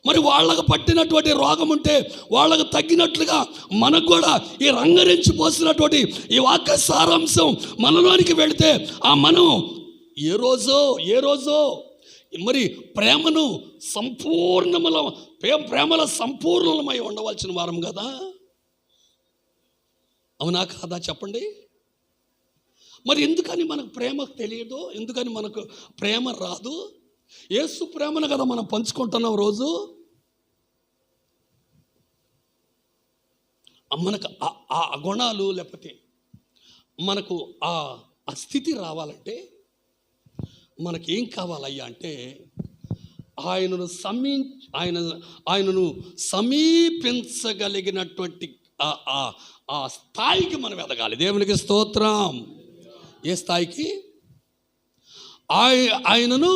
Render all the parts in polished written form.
మరి వాళ్ళకు పట్టినటువంటి రోగం ఉంటే వాళ్ళకు తగ్గినట్లుగా మనకు కూడా ఈ రంగరించి పోసినటువంటి ఈ వాక్య సారాంశం మనలోనికి వెళితే ఆ మనం ఏ రోజో మరి ప్రేమలో సంపూర్ణమై ఉండవలసిన వారం కదా. అవునా కాదా చెప్పండి? మరి ఎందుకని మనకు ప్రేమ తెలియదు? ఎందుకని మనకు ప్రేమ రాదు? యేసు ప్రేమను కదా మనం పంచుకుంటున్నాం రోజు. మనకు ఆ గుణాలు లేకపోతే మనకు ఆ స్థితి రావాలంటే మనకేం కావాలయ్యా అంటే ఆయనను సమీపించగలిగినటువంటి ఆ స్థాయికి మనం ఎదగాలి. దేవునికి స్తోత్రం. ఏ స్థాయికి? ఆయనను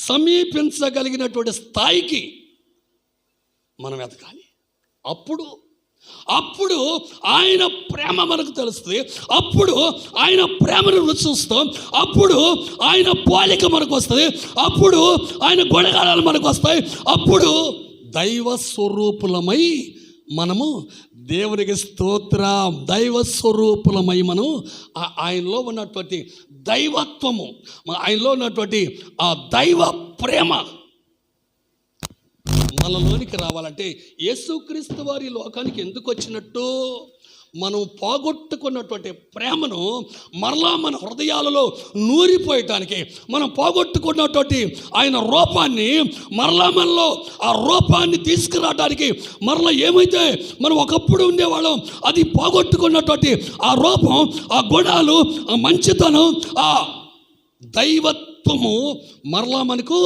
సమీపించగలిగినటువంటి స్థాయికి మనం ఎదగాలి. అప్పుడు ఆయన ప్రేమ మనకు తెలుస్తుంది. అప్పుడు ఆయన ప్రేమను రుచి చూస్తాం. అప్పుడు ఆయన పోలిక మనకు వస్తుంది. అప్పుడు ఆయన గుణగానాలు మనకు వస్తాయి. అప్పుడు దైవ స్వరూపులమై మనము, దేవునికి స్తోత్రం, దైవ స్వరూపులమై మనం ఆయనలో ఉన్నటువంటి దైవత్వము, ఆయనలో ఉన్నటువంటి ఆ దైవ ప్రేమ మనలోనికి రావాలంటే యేసుక్రీస్తు వారి లోకానికి ఎందుకు వచ్చినట్టు? మనం పోగొట్టుకున్నటువంటి ప్రేమను మరలా మన హృదయాలలో నూరిపోయటానికి, మనం పోగొట్టుకున్నటువంటి ఆయన రూపాన్ని మరలా మనలో ఆ రూపాన్ని తీసుకురావడానికి, మరలా ఏమైతే మనం ఒకప్పుడు ఉండేవాళ్ళం అది పోగొట్టుకున్నటువంటి ఆ రూపం, ఆ గుణాలు, ఆ మంచితనం, ఆ దైవత్వము మరలా మనకు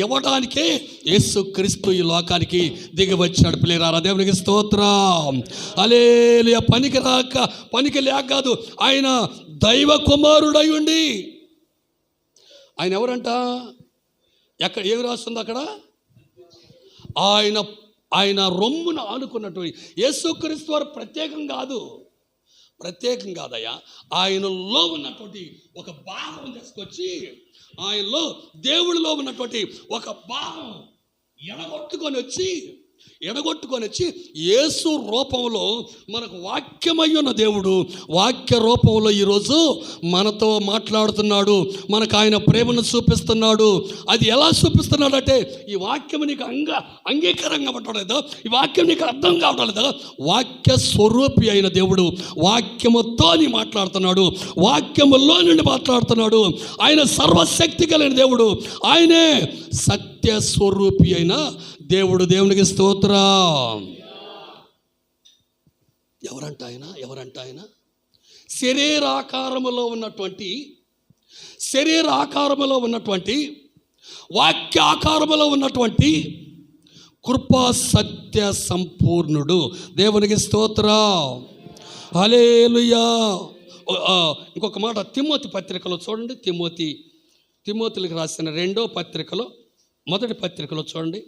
ఇవ్వడానికే యేసుక్రీస్తు ఈ లోకానికి దిగి వచ్చాడు. పిల్లలారా, దేవునికి స్తోత్రం. హల్లెలూయా. పనికి లేక కాదు, ఆయన దైవ కుమారుడై ఉండి, ఆయన ఎవరంట? ఏమి రాస్తుంది అక్కడ? ఆయన రొమ్మును ఆనుకున్నటువంటి యేసుక్రీస్తు వారు ప్రత్యేకం కాదయ్యా. ఆయనలో ఉన్నటువంటి ఒక భాగం తీసుకొచ్చి, ఆయనలో దేవుడిలో ఉన్నటువంటి ఒక భాగం ఎడగొట్టుకొని వచ్చి యేసు రూపంలో మనకు వాక్యమై ఉన్న దేవుడు వాక్య రూపంలో ఈరోజు మనతో మాట్లాడుతున్నాడు. మనకు ఆయన ప్రేమను చూపిస్తున్నాడు. అది ఎలా చూపిస్తున్నాడు అంటే, ఈ వాక్యం నీకు అంగీకారం కావటం లేదా? ఈ వాక్యం నీకు అర్థం కావటం లేదా? వాక్య స్వరూపి అయిన దేవుడు వాక్యముతో మాట్లాడుతున్నాడు. వాక్యములో నుండి మాట్లాడుతున్నాడు. ఆయన సర్వశక్తి కలిగిన దేవుడు. ఆయనే సత్య స్వరూపి అయిన దేవుడు. దేవునికి స్తోత్రం. ఎవరంట ఆయన? శరీరాకారములో ఉన్నటువంటి వాక్యాకారములో ఉన్నటువంటి కృపా సత్య సంపూర్ణుడు. దేవునికి స్తోత్రం. హల్లెలూయా. ఇంకొక మాట తిమోతి పత్రికలో చూడండి. తిమోతిలకు రాసిన 2వ పత్రికలో 1వ పత్రికలో చూడండి.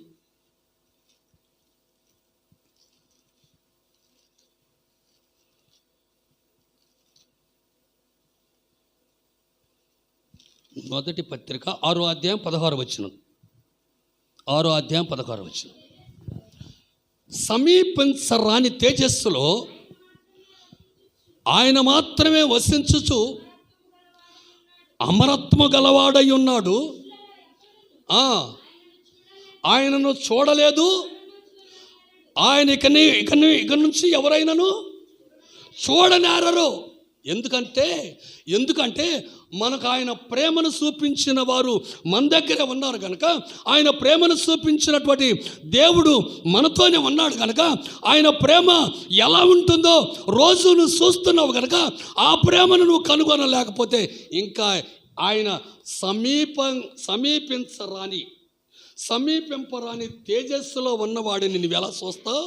మొదటి పత్రిక 6వ అధ్యాయం 16వ వచనం. 6వ అధ్యాయం 16వ వచనం. సమీపించరాని తేజస్సులో ఆయన మాత్రమే వసించుచు అమరత్వము గలవాడై ఉన్నాడు. ఆయనను చూడలేదు. ఆయన ఇక నుంచి ఎవరైనాను చూడనేరరు. ఎందుకంటే మనకు ఆయన ప్రేమను చూపించిన వారు మన దగ్గరే ఉన్నారు కనుక, ఆయన ప్రేమను చూపించినటువంటి దేవుడు మనతోనే ఉన్నాడు కనుక, ఆయన ప్రేమ ఎలా ఉంటుందో రోజు నువ్వు చూస్తున్నావు కనుక, ఆ ప్రేమను నువ్వు కనుగొనలేకపోతే ఇంకా ఆయన సమీపింపరాని తేజస్సులో ఉన్నవాడిని నువ్వు ఎలా చూస్తావు?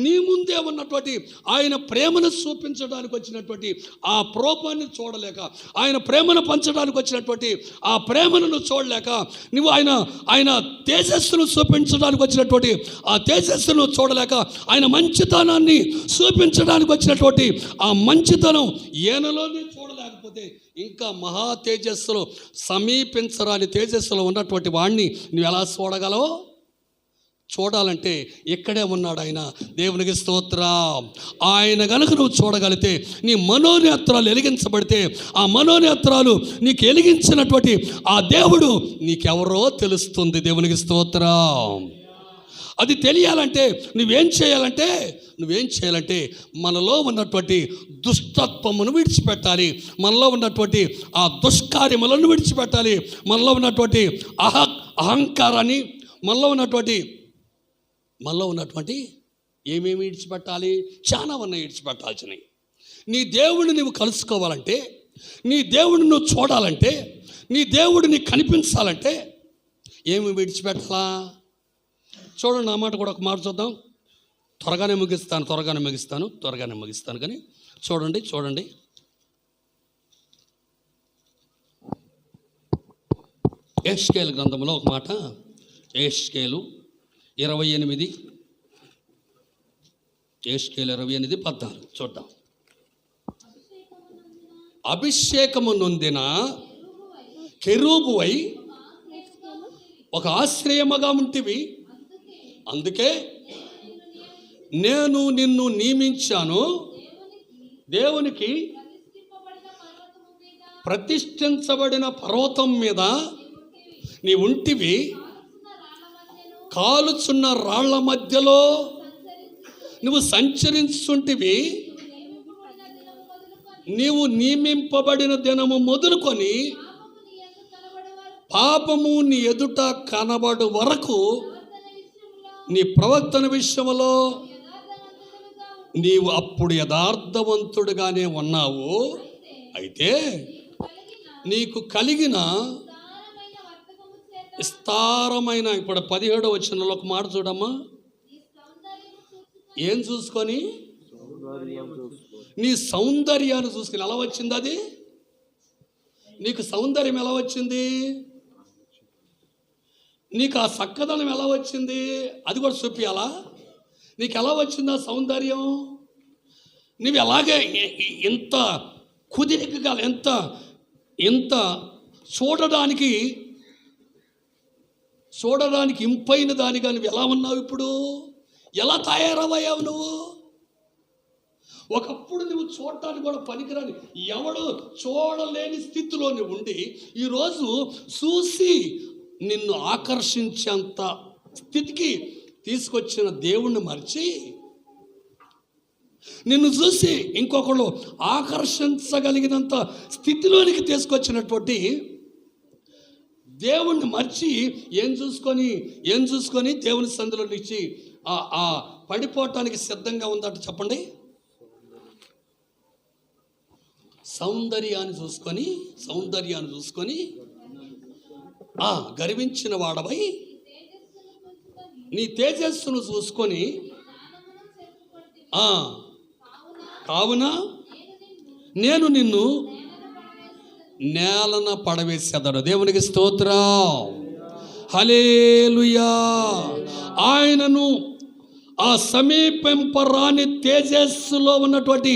నీ ముందే ఉన్నటువంటి ఆయన ప్రేమను చూపించడానికి వచ్చినటువంటి ఆ ప్రోపాన్ని చూడలేక, ఆయన ప్రేమను పంచడానికి వచ్చినటువంటి ఆ ప్రేమను నువ్వు చూడలేక, నువ్వు ఆయన తేజస్సును చూపించడానికి వచ్చినటువంటి ఆ తేజస్సును చూడలేక, ఆయన మంచితనాన్ని చూపించడానికి వచ్చినటువంటి ఆ మంచితనం ఈయనలోనే చూడలేకపోతే ఇంకా మహా తేజస్సులో సమీపించరాని తేజస్సులో ఉన్నటువంటి వాడిని నువ్వు ఎలా చూడగలవు? చూడాలంటే ఇక్కడే ఉన్నాడు ఆయన. దేవునికి స్తోత్రం. ఆయన గనుక నువ్వు చూడగలిగితే, నీ మనోనేత్రాలు వెలిగించబడితే, ఆ మనోనేత్రాలు నీకు వెలిగించినటువంటి ఆ దేవుడు నీకెవరో తెలుస్తుంది. దేవునికి స్తోత్రం. అది తెలియాలంటే నువ్వేం చేయాలంటే మనలో ఉన్నటువంటి దుష్టత్వమును విడిచిపెట్టాలి. మనలో ఉన్నటువంటి ఆ దుష్కార్యములను విడిచిపెట్టాలి. మనలో ఉన్నటువంటి అహంకారాన్ని, మనలో ఉన్నటువంటి ఏమేమి విడిచిపెట్టాలి? చాలా ఉన్నాయి విడిచిపెట్టాల్సినవి. నీ దేవుడిని నువ్వు కలుసుకోవాలంటే, నీ దేవుడిని నువ్వు చూడాలంటే, నీ దేవుడు నీకు కనిపించాలంటే ఏమి విడిచిపెట్టాలా? చూడండి, నా మాట కూడా ఒక మాట చూద్దాం. త్వరగానే ముగిస్తాను కానీ చూడండి. యెహెజ్కేలు గ్రంథంలో ఒక మాట, యెహెజ్కేలు 28:14 చూద్దాం. అభిషేకము నొందిన కెరూబువై ఒక ఆశ్రయముగా ఉంటివి, అందుకే నేను నిన్ను నియమించాను. దేవునికి ప్రతిష్ఠించబడిన పర్వతం మీద నీ ఉంటివి, కాలుచున్న రాళ్ల మధ్యలో నువ్వు సంచరించుంటివి. నీవు నియమింపబడిన దినము మొదలుకొని పాపము నీ ఎదుట కనబడు వరకు నీ ప్రవర్తన విషయంలో నీవు అప్పుడు యథార్థవంతుడుగానే ఉన్నావు. అయితే నీకు కలిగిన విస్తారమైన, ఇప్పుడు 17వ వచనంలో ఒక మాట చూడమ్మా. ఏం చూసుకొని? నీ సౌందర్యాన్ని చూసుకొని. ఎలా వచ్చింది అది? నీకు సౌందర్యం ఎలా వచ్చింది? నీకు ఆ చక్కదనం ఎలా వచ్చింది? అది కూడా చూపించాలా? నీకు ఎలా వచ్చింది ఆ సౌందర్యం? నువ్వు ఎలాగే ఎంత కుదిరికగా, ఎంత చూడడానికి ఇంపైన దానిగా నువ్వు ఎలా ఉన్నావు? ఇప్పుడు ఎలా తయారవయ్యావు నువ్వు? ఒకప్పుడు నువ్వు చూడటానికి కూడా పనికిరాని, ఎవడు చూడలేని స్థితిలో నువ్వు ఉండి, ఈరోజు చూసి నిన్ను ఆకర్షించేంత స్థితికి తీసుకొచ్చిన దేవుణ్ణి మర్చి, నిన్ను చూసి ఇంకొకళ్ళు ఆకర్షించగలిగినంత స్థితిలోనికి తీసుకొచ్చినటువంటి దేవుణ్ణి మర్చి ఏం చూసుకొని దేవుని సందులో నుంచి ఆ పడిపోవటానికి సిద్ధంగా ఉందట. చెప్పండి. సౌందర్యాన్ని చూసుకొని గర్వించిన వాడవై నీ తేజస్సును చూసుకొని, కావున నేను నిన్ను నేలన పడవేసేదను. దేవునికి స్తోత్రం. హల్లెలూయా. ఆయనను ఆ సమీపింపరాని తేజస్సులో ఉన్నటువంటి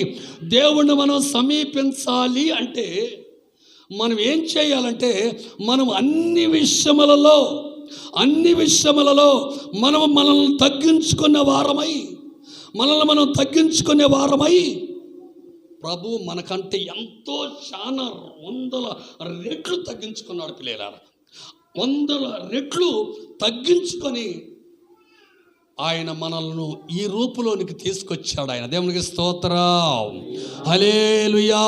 దేవుణ్ణి మనం సమీపించాలి అంటే మనం ఏం చేయాలంటే, మనం అన్ని విషయములలో మనల్ని తగ్గించుకునే వారమై ప్రభు మనకంటే ఎంతో చాలా 100 రెట్లు తగ్గించుకున్నాడు. పిల్లలారా, 100 రెట్లు తగ్గించుకొని ఆయన మనల్ని ఈ రూపులోనికి తీసుకొచ్చాడు. ఆయన దేవునికి స్తోత్రం. హల్లెలూయా.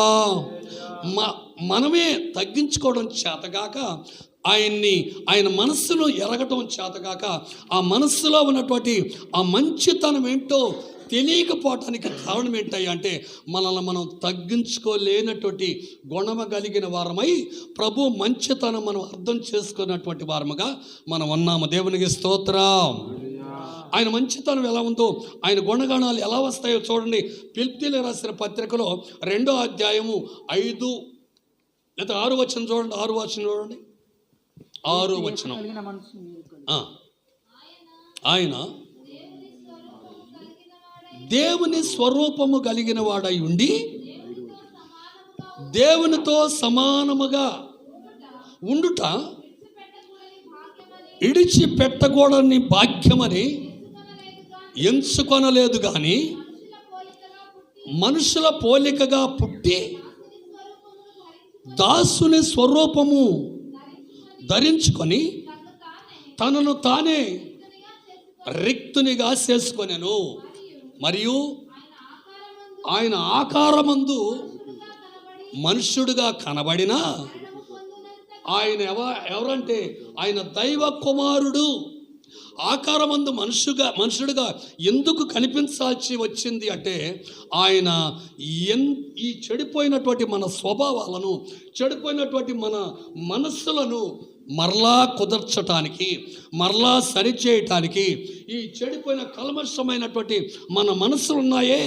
మనమే తగ్గించుకోవడం చేతగాక, ఆయన మనస్సును ఎరగటం చేతగాక, ఆ మనస్సులో ఉన్నటువంటి ఆ మంచితనం ఏంటో తెలియకపోవటానికి కారణం ఏంటయ్యా అంటే, మనల్ని మనం తగ్గించుకోలేనటువంటి గుణము కలిగిన వారమై ప్రభు మంచితనం మనం అర్థం చేసుకున్నటువంటి వారముగా మనం ఉన్నాము. దేవునికి స్తోత్రం. ఆయన మంచితనం ఎలా ఉందో, ఆయన గుణగణాలు ఎలా వస్తాయో చూడండి. ఫిలిప్పీయులకు రాసిన పత్రికలో 2వ అధ్యాయము 5 లేదా 6 వచనం చూడండి. 6 వచనం చూడండి. 6 వచనం. ఆయన దేవుని స్వరూపము కలిగిన వాడై ఉండి దేవునితో సమానముగా ఉండుట ఇడిచిపెట్టకూడని భాగ్యమని ఎంచుకొనలేదు కానీ మనుషుల పోలికగా పుట్టి దాసుని స్వరూపము ధరించుకొని తనను తానే రిక్తునిగా చేసుకొనెను. మరియు ఆయన ఆకారమందు మనుష్యుడిగా కనబడినా ఆయన ఎవరంటే ఆయన దైవ కుమారుడు. ఆకారమందు మనుషుడిగా ఎందుకు కనిపించాల్సి వచ్చింది అంటే ఆయన ఈ చెడిపోయినటువంటి మన స్వభావాలను, చెడిపోయినటువంటి మన మనస్సులను మరలా కుదర్చటానికి, మరలా సరిచేయటానికి, ఈ చెడిపోయిన కల్మషమైనటువంటి మన మనస్సులు ఉన్నాయే,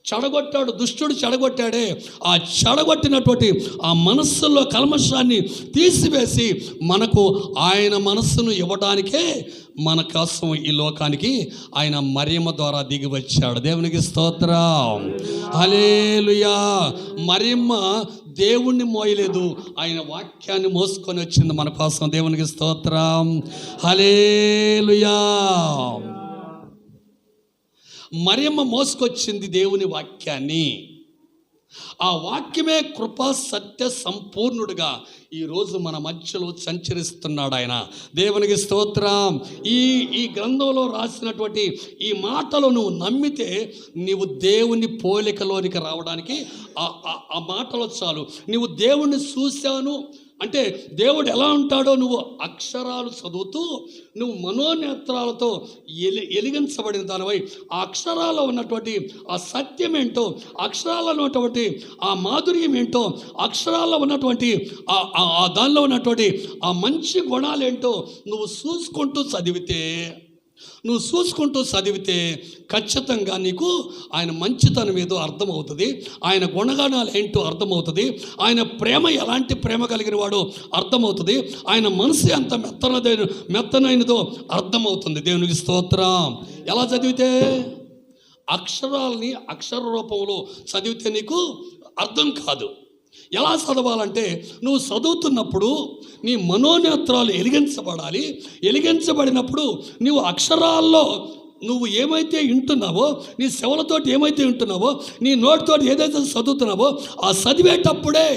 చెడగొట్టాడు, దుష్టుడు చెడగొట్టాడే, ఆ చెడగొట్టినటువంటి ఆ మనస్సుల్లో కల్మషాన్ని తీసివేసి మనకు ఆయన మనస్సును ఇవ్వడానికే మన కోసం ఈ లోకానికి ఆయన మరియమ్మ ద్వారా దిగి వచ్చాడు. దేవునికి స్తోత్రం, హల్లెలూయా. మరియమ్మ దేవుణ్ణి మోయలేదు, ఆయన వాక్యాన్ని మోసుకొని వచ్చింది మన కోసం. దేవునికి స్తోత్రం, హల్లెలూయా. మరియమ్మ మోసుకొచ్చింది దేవుని వాక్యాన్ని. ఆ వాక్యమే కృపా సత్య సంపూర్ణుడుగా ఈరోజు మన మధ్యలో సంచరిస్తున్నాడు ఆయన. దేవునికి స్తోత్రం. ఈ గ్రంథంలో రాసినటువంటి ఈ మాటలు నువ్వు నమ్మితే నీవు దేవుని పోలికలోనికి రావడానికి ఆ మాటలు చాలు. నీవు దేవుణ్ణి చూశాను అంటే దేవుడు ఎలా ఉంటాడో నువ్వు అక్షరాలు చదువుతూ నువ్వు మనోనేత్రాలతో ఎలిగించబడిన దానివై ఆ అక్షరాల్లో ఉన్నటువంటి ఆ సత్యం ఏంటో, అక్షరాల్లో ఉన్నటువంటి ఆ మాధుర్యం ఏంటో, అక్షరాల్లో ఉన్నటువంటి ఆ దానిలో ఉన్నటువంటి ఆ మంచి గుణాలు ఏంటో నువ్వు చూసుకుంటూ చదివితే ఖచ్చితంగా నీకు ఆయన మంచితనం ఏదో అర్థమవుతుంది, ఆయన గుణగణాలు ఏంటో అర్థమవుతుంది, ఆయన ప్రేమ ఎలాంటి ప్రేమ కలిగిన వాడో అర్థమవుతుంది, ఆయన మనసు ఎంత మెత్తనైనదో అర్థమవుతుంది. దేవునికి స్తోత్రం. ఎలా చదివితే? అక్షరాలని అక్షర రూపంలో చదివితే నీకు అర్థం కాదు. ఎలా చదవాలంటే నువ్వు చదువుతున్నప్పుడు నీ మనోనేత్రాలు ఎలిగించబడాలి. ఎలిగించబడినప్పుడు నువ్వు అక్షరాల్లో నువ్వు ఏమైతే వింటున్నావో, నీ చెవులతోటి ఏమైతే వింటున్నావో, నీ నోటితోటి ఏదైతే చదువుతున్నావో ఆ చదివేటప్పుడే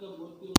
యొక్క మృత్యు